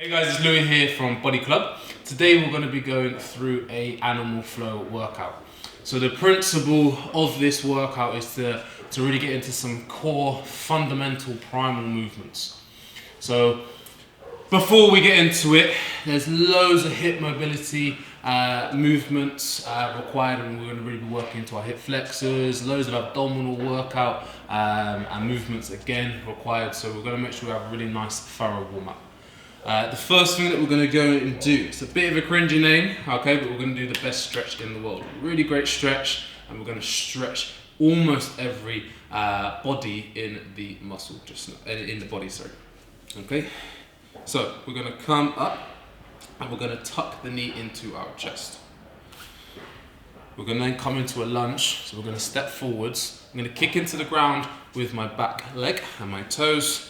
Hey guys, it's Louis here from Body Club. Today we're going to be going through a animal flow workout. So the principle of this workout is to really get into some core, fundamental, primal movements. So before we get into it, there's loads of hip mobility movements required, and we're going to really be working into our hip flexors, loads of abdominal workout and movements again required. So we're going to make sure we have a really nice, thorough warm-up. The first thing that we're going to go and do, it's a bit of a cringy name, okay, but we're going to do the best stretch in the world. Really great stretch, and we're going to stretch almost every body in the muscle, in the body, sorry. Okay, so we're going to come up and we're going to tuck the knee into our chest. We're going to then come into a lunge, so we're going to step forwards. I'm going to kick into the ground with my back leg and my toes,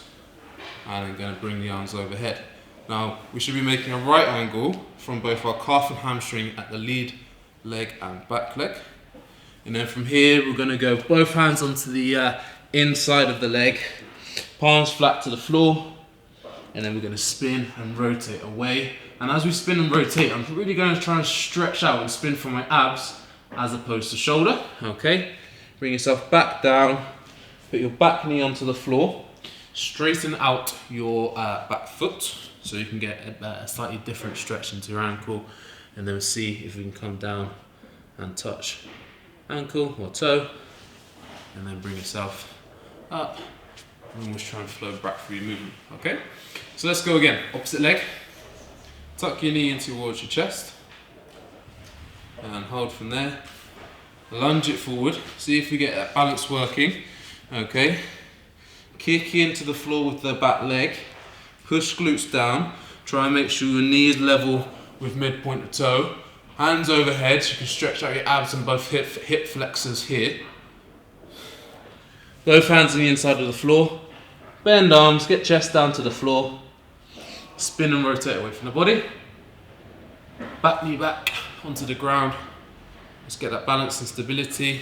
and I'm going to bring the arms overhead. Now, we should be making a right angle from both our calf and hamstring at the lead leg and back leg. And then from here, we're going to go both hands onto the inside of the leg, palms flat to the floor, and then we're going to spin and rotate away. And as we spin and rotate, I'm really going to try and stretch out and spin from my abs as opposed to shoulder, okay? Bring yourself back down, put your back knee onto the floor, straighten out your back foot, so you can get a slightly different stretch into your ankle, and then see if we can come down and touch ankle or toe, and then bring yourself up and almost try and flow back through your movement. Okay, so let's go again. Opposite leg, tuck your knee in towards your chest and hold from there, lunge it forward, see if we get that balance working. Okay, kick into the floor with the back leg, push glutes down, try and make sure your knee is level with midpoint of toe, hands overhead so you can stretch out your abs and both hip flexors here. Both hands on the inside of the floor, bend arms, get chest down to the floor, spin and rotate away from the body, back knee back onto the ground. Let's get that balance and stability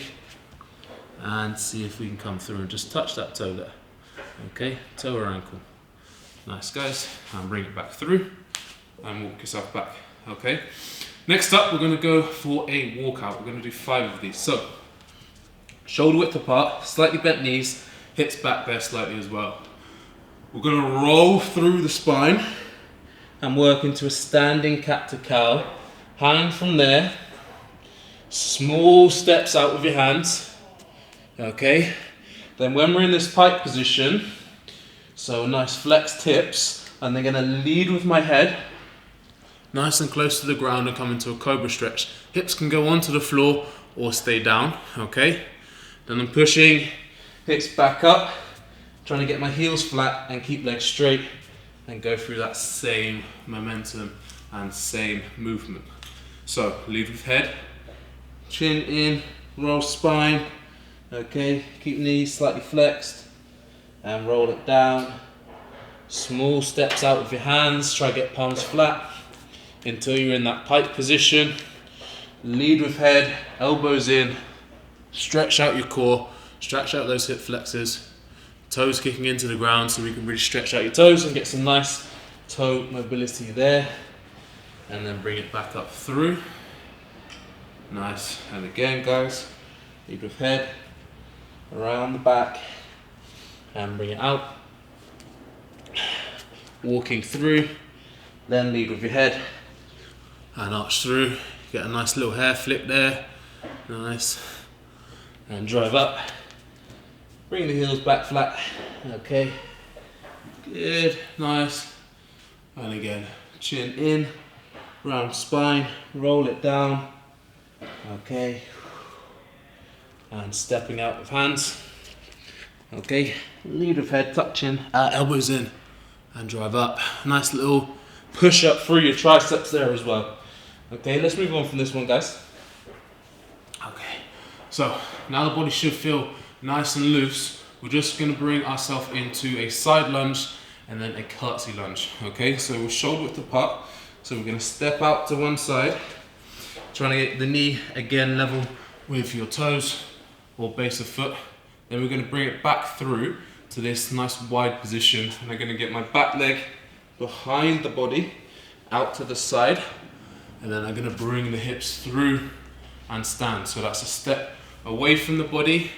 and see if we can come through and just touch that toe there. Okay, toe or ankle. Nice guys, and bring it back through and walk yourself back. Okay, next up we're going to go for a walkout. We're going to do 5 of these. So shoulder width apart, slightly bent knees, hips back there slightly as well. We're going to roll through the spine and work into a standing cat to cow. Hang from there, small steps out with your hands. Okay, then when we're in this pike position, so nice flexed hips, and they're going to lead with my head nice and close to the ground and come into a Cobra Stretch. Hips can go onto the floor or stay down. Okay, then I'm pushing hips back up, trying to get my heels flat and keep legs straight and go through that same momentum and same movement. So lead with head, chin in, roll spine. Okay, keep knees slightly flexed and roll it down. Small steps out with your hands, try to get palms flat until you're in that pike position. Lead with head, elbows in, stretch out your core, stretch out those hip flexors, toes kicking into the ground so we can really stretch out your toes and get some nice toe mobility there, and then bring it back up through. Nice, and again guys, lead with head, around the back, and bring it out, walking through, then lead with your head and arch through, get a nice little hair flip there, nice, and drive up, bring the heels back flat. Okay, good, nice, and again, chin in, round spine, roll it down. Okay, and stepping out with hands. Okay, lead with head, tuck chin, elbows in, and drive up. Nice little push up through your triceps there as well. Okay, let's move on from this one, guys. Okay, so now the body should feel nice and loose. We're just going to bring ourselves into a side lunge and then a curtsy lunge. Okay, so we're shoulder width apart. So we're going to step out to one side, trying to get the knee again level with your toes or base of foot. Then we're going to bring it back through to this nice wide position, and I'm going to get my back leg behind the body, out to the side, and then I'm gonna bring the hips through and stand. So that's a step away from the body,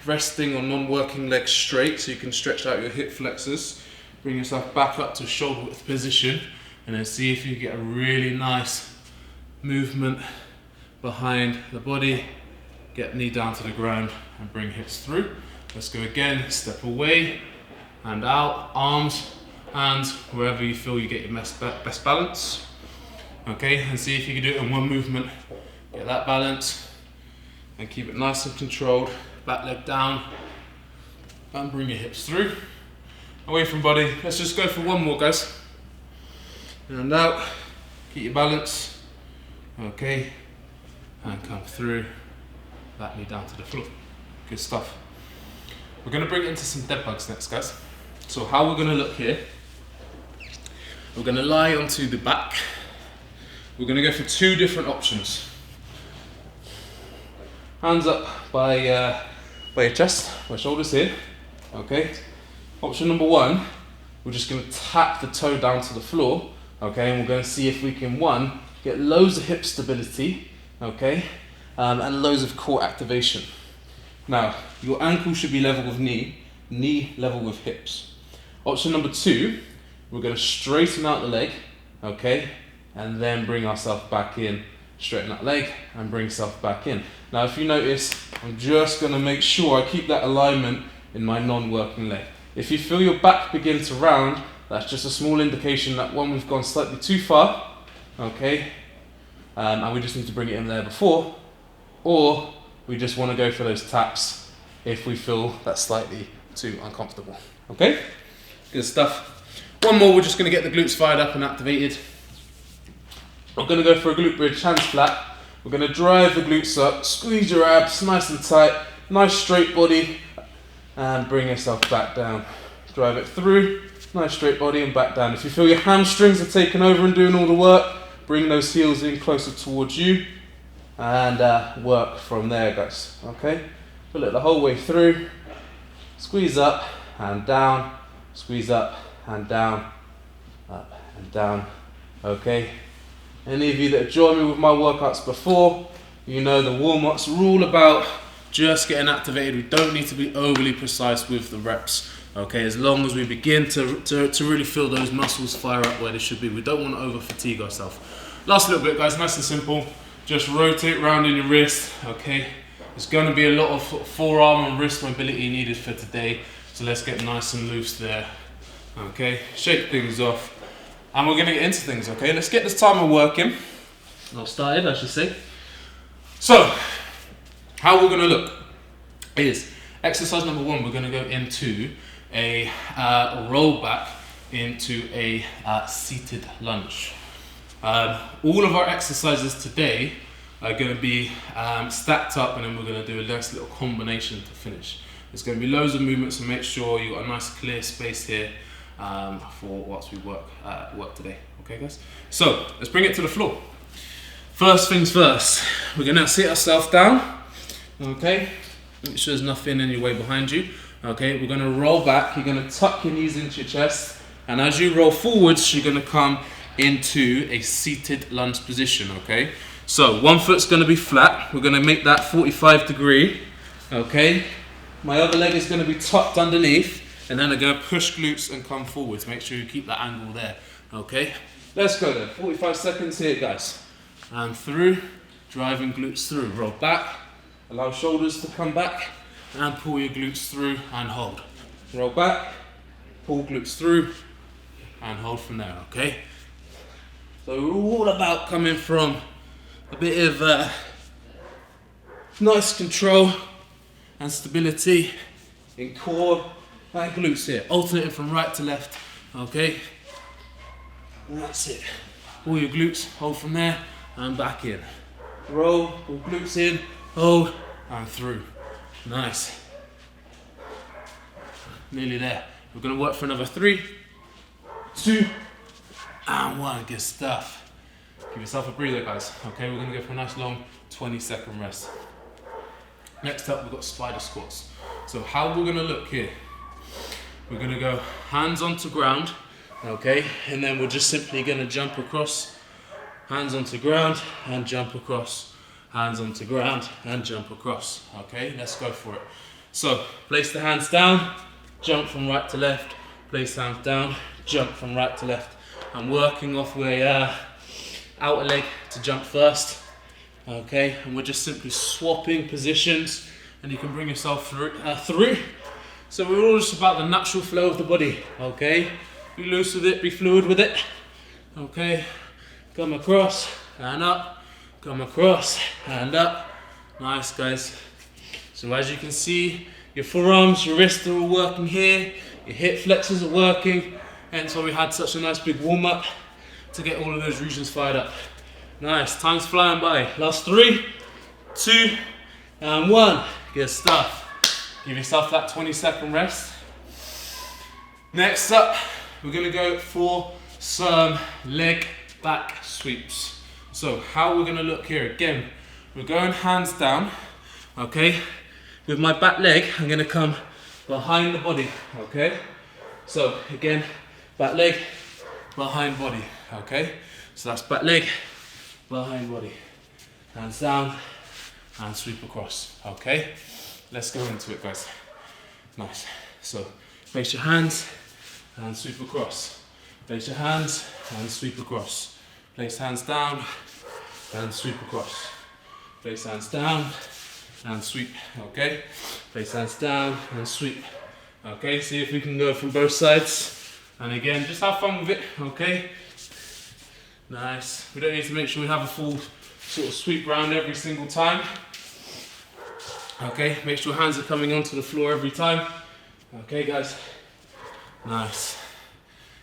resting on non-working legs straight so you can stretch out your hip flexors. Bring yourself back up to shoulder width position, and then see if you get a really nice movement behind the body. Get knee down to the ground and bring hips through. Let's go again, step away and out, arms, hands, wherever you feel you get your best balance. Okay, and see if you can do it in one movement. Get that balance and keep it nice and controlled. Back leg down and bring your hips through. Away from body. Let's just go for one more, guys. And out, keep your balance. Okay, and come through. Back knee down to the floor. Good stuff. We're going to bring it into some dead bugs next, guys. So how we're going to look here, we're going to lie onto the back. We're going to go for two different options. Hands up by your chest, by shoulders here. Okay. Option number one, we're just going to tap the toe down to the floor. Okay, and we're going to see if we can, one, get loads of hip stability. Okay, and loads of core activation. Now, your ankle should be level with knee level with hips. Option number two, we're going to straighten out the leg, okay, and then bring ourselves back in, straighten that leg, and bring yourself back in. Now, if you notice, I'm just going to make sure I keep that alignment in my non-working leg. If you feel your back begin to round, that's just a small indication that one, we've gone slightly too far, okay, and we just need to bring it in there before, or we just want to go for those taps if we feel that's slightly too uncomfortable. Okay? Good stuff. One more, we're just going to get the glutes fired up and activated. We're going to go for a glute bridge, hands flat. We're going to drive the glutes up, squeeze your abs nice and tight, nice straight body, and bring yourself back down. Drive it through, nice straight body and back down. If you feel your hamstrings are taking over and doing all the work, bring those heels in closer towards you. And work from there, guys. Okay, pull it the whole way through, squeeze up and down, squeeze up and down, up and down. Okay, any of you that have joined me with my workouts before, you know the warm-ups are all about just getting activated. We don't need to be overly precise with the reps. Okay, as long as we begin to really feel those muscles fire up where they should be. We don't want to over fatigue ourselves. Last little bit, guys, nice and simple. Just rotate round in your wrist, okay? There's going to be a lot of forearm and wrist mobility needed for today, so let's get nice and loose there, okay? Shake things off, and we're going to get into things, okay? Let's get this timer working. Not started, I should say. So, how we're going to look is exercise number one. We're going to go into a roll back into a seated lunge. All of our exercises today are going to be stacked up, and then we're going to do a nice little combination to finish. There's going to be loads of movements, so make sure you've got a nice clear space here for whilst we work today. Okay, guys? So let's bring it to the floor. First things first, we're going to sit ourselves down. Okay, make sure there's nothing in your way behind you. Okay, we're going to roll back. You're going to tuck your knees into your chest, and as you roll forwards, you're going to come into a seated lunge position, okay? So one foot's going to be flat. We're going to make that 45 degree, okay? My other leg is going to be tucked underneath, and then I'm going to push glutes and come forwards. Make sure you keep that angle there, okay? Let's go then. 45 seconds here, guys. And through, driving glutes through. Roll back, allow shoulders to come back, and pull your glutes through and hold. Roll back, pull glutes through, and hold from there, okay? So we're all about coming from a bit of nice control and stability in core and glutes here. Alternating from right to left, okay? And that's it. Pull your glutes, hold from there, and back in. Roll, pull glutes in, hold, and through. Nice. Nearly there. We're going to work for another 3, 2, and 1. Good stuff. Give yourself a breather, guys. Okay, we're going to go for a nice long 20-second rest. Next up, we've got spider squats. So how we're going to look here, we're going to go hands onto ground, Okay, and then we're just simply gonna jump across, hands onto ground, and jump across, hands onto ground, and jump across. Okay, let's go for it. So, place the hands down, jump from right to left, place hands down, jump from right to left. I'm working off my outer leg to jump first. Okay, and we're just simply swapping positions, and you can bring yourself through. So we're all just about the natural flow of the body. Okay, be loose with it, be fluid with it. Okay, come across and up, come across and up. Nice, guys. So as you can see, your forearms, your wrists are all working here, your hip flexors are working, hence why we had such a nice big warm up to get all of those regions fired up. Nice, time's flying by. Last 3, 2, and 1. Good stuff. Give yourself that 20-second rest. Next up, we're gonna go for some leg back sweeps. So how we're gonna look here, again, we're going hands down, okay? With my back leg, I'm gonna come behind the body, okay? So again, back leg, behind body, okay? So that's back leg, behind body. Hands down, and sweep across, okay? Let's go into it, guys. Nice. So place your hands and sweep across. Place your hands and sweep across. Place hands down and sweep across. Place hands down and sweep, okay? Place hands down and sweep. Okay, see if we can go from both sides. And again, just have fun with it, okay? Nice. We don't need to make sure we have a full sort of sweep round every single time. Okay, make sure hands are coming onto the floor every time. Okay, guys. Nice.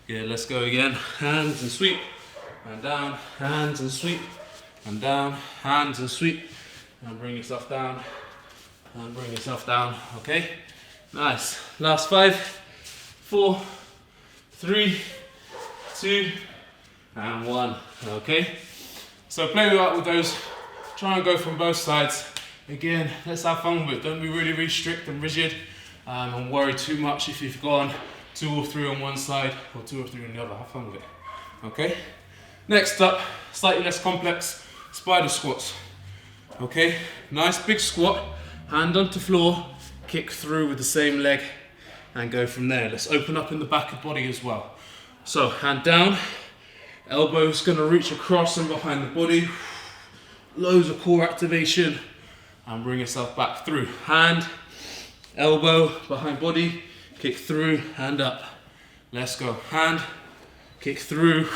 Yeah, let's go again. Hands and sweep, and down, hands and sweep, and down, hands and sweep, and bring yourself down, and bring yourself down. Okay, nice. Last 5, 4, 3, 2, and 1. Okay, so play with those. Try and go from both sides. Again, let's have fun with it. Don't be really, really strict and rigid, and worry too much if you've gone 2 or 3 on one side or 2 or 3 on the other. Have fun with it. Okay. Next up, slightly less complex, spider squats. Okay. Nice big squat, hand onto floor, kick through with the same leg, and go from there. Let's open up in the back of body as well. So hand down, elbow's gonna reach across and behind the body. Loads of core activation. And bring yourself back through. Hand, elbow, behind body, kick through and up. Let's go. Hand, kick through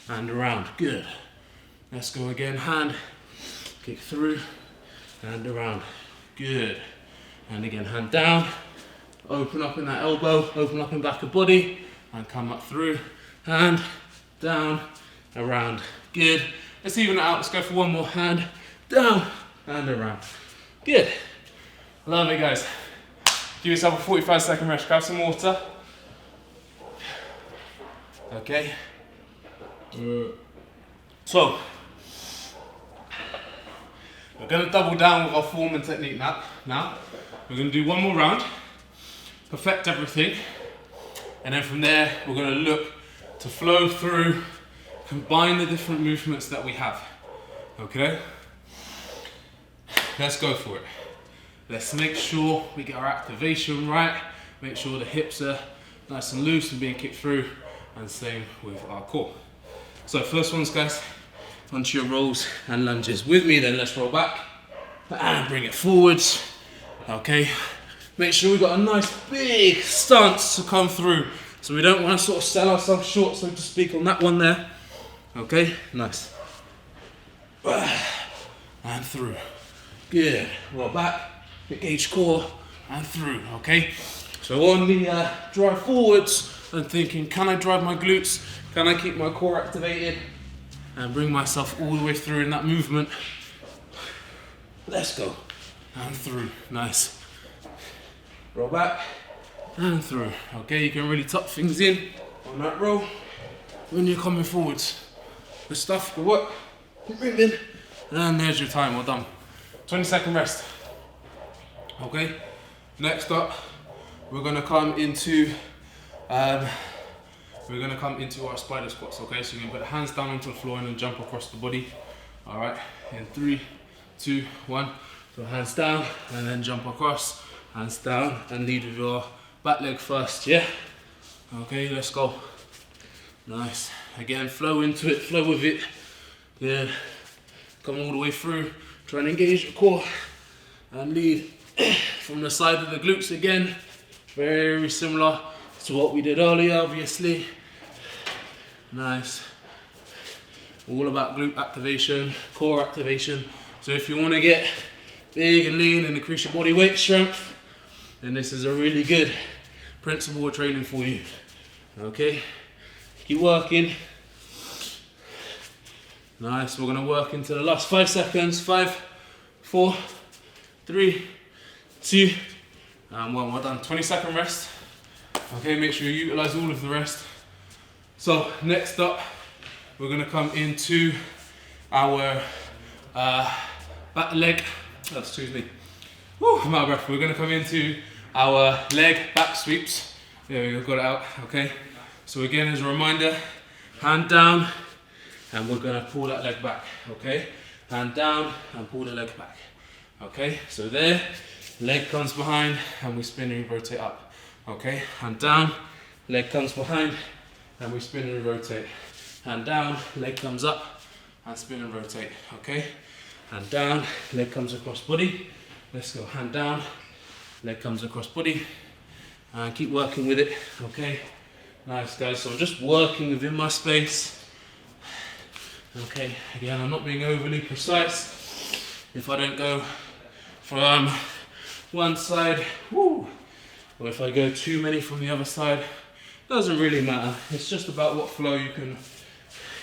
and around. Good. Let's go again. Hand, kick through and around. Good. And again, hand down, open up in that elbow, open up in back of body, and come up through. Hand, down, around. Good. Let's even it out. Let's go for one more. Hand, down, and around. Good. Love it, guys. Give yourself a 45-second rest. Grab some water. Okay. So, we're going to double down with our form and technique now. We're going to do one more round, perfect everything, and then from there we're going to look to flow through, combine the different movements that we have. Okay? Let's go for it. Let's make sure we get our activation right, make sure the hips are nice and loose and being kicked through, and same with our core. So first ones, guys, onto your rolls and lunges. With me then, let's roll back and bring it forwards. Okay, make sure we've got a nice big stance to come through. So we don't want to sort of sell ourselves short, so to speak, on that one there. Okay, nice. And through. Good. Roll back, engage core, and through. Okay. So on the drive forwards, I'm thinking, can I drive my glutes? Can I keep my core activated? And bring myself all the way through in that movement. Let's go. And through. Nice. Roll back and through. Okay, you can really tuck things in on that roll when you're coming forwards. Good stuff, good work. Keep moving. And there's your time, well done. 20-second rest. Okay, next up, we're gonna come into we're gonna come into our spider squats, okay? So you're gonna put the hands down onto the floor and then jump across the body. All right, in 3, 2, 1. So hands down and then jump across, hands down and lead with your back leg first, yeah? Okay, let's go. Nice. Again, flow into it, flow with it. Yeah, come all the way through. Try and engage your core and lead from the side of the glutes again. Very similar to what we did earlier, obviously. Nice. All about glute activation, core activation. So if you want to get big and lean and increase your body weight strength, then this is a really good principle of training for you. Okay, keep working. Nice, we're gonna work into the last 5 seconds. 5, 4, 3, 2, and 1. We're done. 20-second rest. Okay, make sure you utilize all of the rest. So next up, we're gonna come into our back leg. Oh, excuse me. Woo, I'm out of breath. We're gonna come into our leg back sweeps. There we go, got it out. Okay. So again, as a reminder, hand down, and we're gonna pull that leg back. Okay. Hand down and pull the leg back. Okay. So there, leg comes behind, and we spin and rotate up. Okay. Hand down, leg comes behind, and we spin and rotate. Hand down, leg comes up, and spin and rotate. Okay. Hand down, leg comes across body. Let's go. Hand down, leg comes across body, and keep working with it. Okay. Nice, guys. So I'm just working within my space. Okay. Again, I'm not being overly precise. If I don't go from one side, woo, or if I go too many from the other side, doesn't really matter. It's just about what flow you can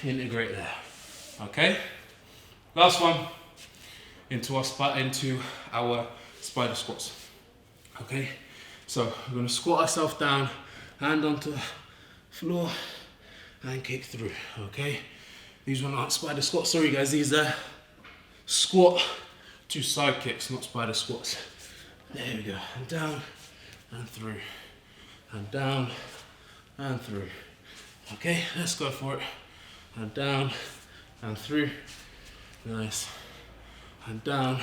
integrate there. Okay. Last one. Into our spider squats. Okay, so we're going to squat ourselves down, hand onto the floor, and kick through. Okay, these ones aren't spider squats. Sorry guys, these are squat to side kicks, not spider squats. There we go. And down and through, and down and through. Okay, let's go for it. And down and through. Nice. And down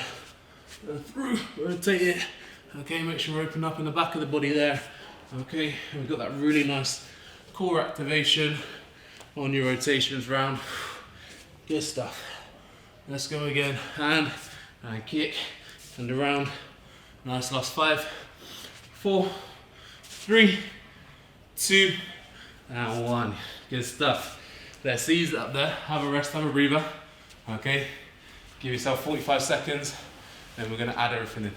and through, rotate it. Okay, make sure we open up in the back of the body there. Okay, and we've got that really nice core activation on your rotations round. Good stuff. Let's go again. Hand and kick and around. Nice, last 5, 4, 3, 2, and 1. Good stuff. Let's ease it up there. Have a rest, have a breather. Okay. Give yourself 45 seconds, then we're gonna add everything in.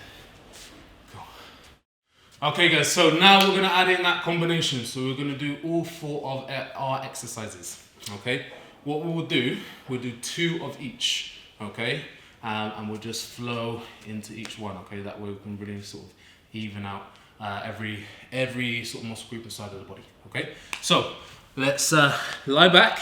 Go. Okay guys, so now we're gonna add in that combination. So we're gonna do all 4 of our exercises, okay? What we'll do 2 of each, okay? And we'll just flow into each one, okay? That way we can really sort of even out every sort of muscle group inside of the body, okay? So let's lie back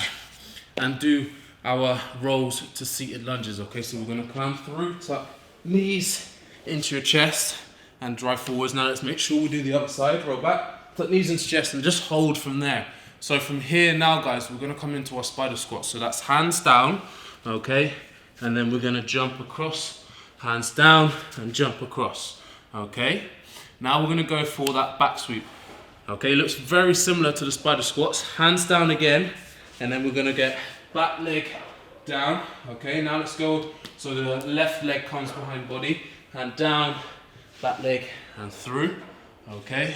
and do our rolls to seated lunges. Okay, so we're going to climb through, tuck knees into your chest and drive forwards. Now let's make sure we do the other side. Roll back, tuck knees into chest and just hold from there. So from here now guys, we're going to come into our spider squat. So that's hands down, okay, and then we're going to jump across, hands down and jump across. Okay, now we're going to go for that back sweep. Okay, looks very similar to the spider squats. Hands down again, and then we're going to get back leg down. Okay, now let's go. So the left leg comes behind body, hand down, back leg and through. Okay,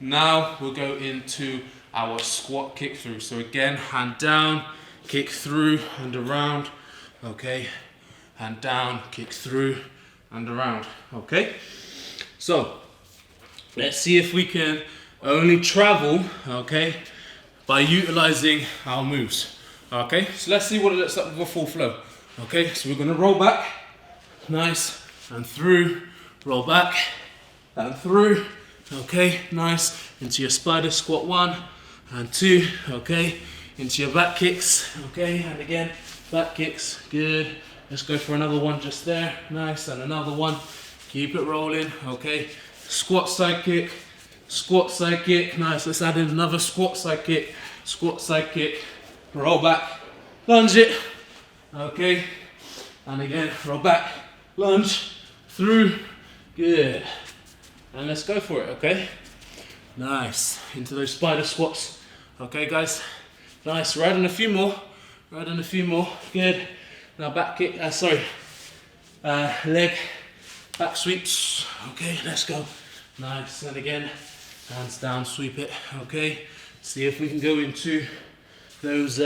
now we'll go into our squat kick through. So again, hand down, kick through and around. Okay, hand down, kick through and around. Okay, so let's see if we can only travel, okay, by utilizing our moves. Okay, so let's see what it looks like with a full flow. Okay, so we're gonna roll back, nice, and through, roll back, and through, okay, nice, into your spider squat 1 and 2, okay, into your back kicks, okay, and again, back kicks, good. Let's go for another one just there, nice, and another one, keep it rolling, okay, squat side kick, squat side kick. Nice, let's add in another squat side kick, roll back, lunge it, okay, and again, roll back, lunge, through, good, and let's go for it, okay, nice, into those spider squats, okay guys, nice, right on a few more, good, now back kick, leg, back sweeps, okay, let's go, nice, and again, hands down, sweep it, okay, see if we can go into those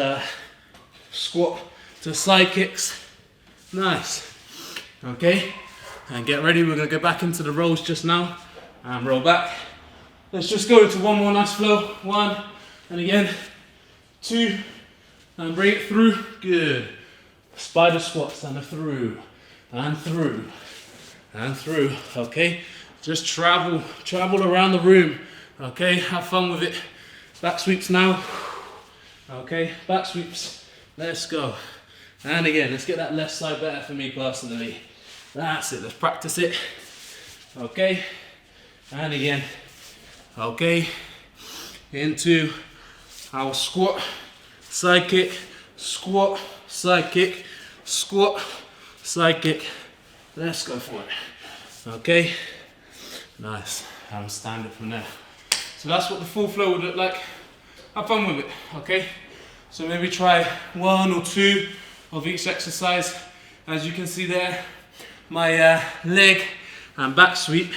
squat to side kicks, nice, okay, and get ready, we're going to go back into the rolls just now, and roll back, let's just go into one more nice flow, 1, and again, 2, and bring it through, good, spider squats, and through, and through, and through, okay, just travel around the room, okay, have fun with it, back sweeps now, okay, back sweeps, let's go, and again, let's get that left side better for me personally, that's it, let's practice it, okay, and again, okay, into our squat, side kick, squat, side kick, squat, side kick, let's go for it, okay, nice, and stand it from there. So that's what the full flow would look like. Have fun with it, okay? So maybe try 1 or 2 of each exercise. As you can see there, my leg and back sweep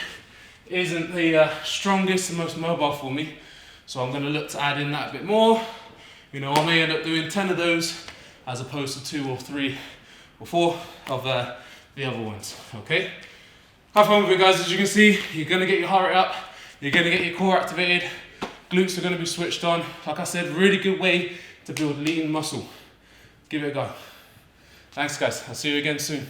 isn't the strongest and most mobile for me. So I'm gonna look to add in that a bit more. You know, I may end up doing 10 of those as opposed to 2 or 3 or 4 of the other ones, okay? Have fun with it, guys. As you can see, you're gonna get your heart rate up, you're gonna get your core activated, glutes are gonna be switched on. Like I said, really good way to build lean muscle. Give it a go. Thanks, guys. I'll see you again soon.